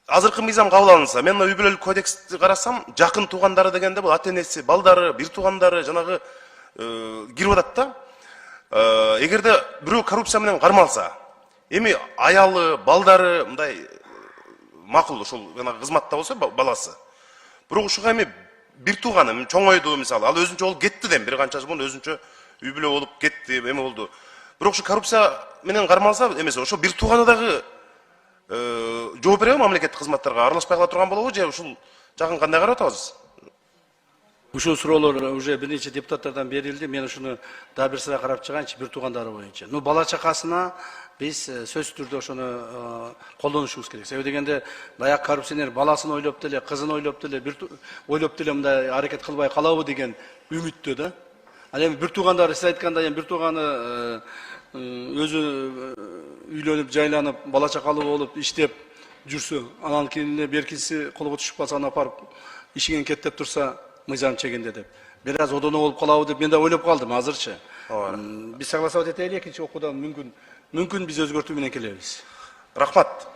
азыркы мыйзам кабыл алынса, мен үй бүлөлүк кодексти карасам, жакын туугандары дегенде бул ата энеси, балдары, бир туугандары жанагы кирип атат да. Эгерде бирөө коррупция менен кармалса, эми аялы, балдары мындай макул, ошол жанагы кызматта болсо баласы. Бирок ушуга эми бир тууганы чоңойду мисалы, ал өзүнчө болуп кетти дем, бир канча жыл мурун өзүнчө үй бүлө болуп кетти, эме болду. Бирок ушу коррупция менен кармалса эмесе, ошо бир тууганы дагы жооп береби мамлекеттик кызматтарга, аралашпай кала турган болобу же ушул жагын кандай карап атабыз? Ушул суроолор уже бир нече депутаттардан берилди. Мен ушуну дагы бир сыра карап чыгайынчы бир туугандары боюнча. Бала чакасына биз сөзсүз түрдө ошону колдонушубуз керек. Себеби дегенде баягы коррупционер баласын ойлоп деле, кызын ойлоп деле, ойлоп деле мындай аракет кылбай калабы деген үмүттө да. Ал эми бир туугандары сиз айткандай бир тууганы өзү үйлөнүп, жайланып, бала чакалуу болуп, иштеп жүрсө, анан кийин беркинси колго түшүп калса, аны апарып ишиген кеттеп турса, мыйзам чегинде деп. Бир аз одоно болуп калабы деп мен да ойлоп калдым азырчы. Биз согласовать этели экинчи окуудан мүмкүн биз өзгөртүү менен келебиз. Рахмат.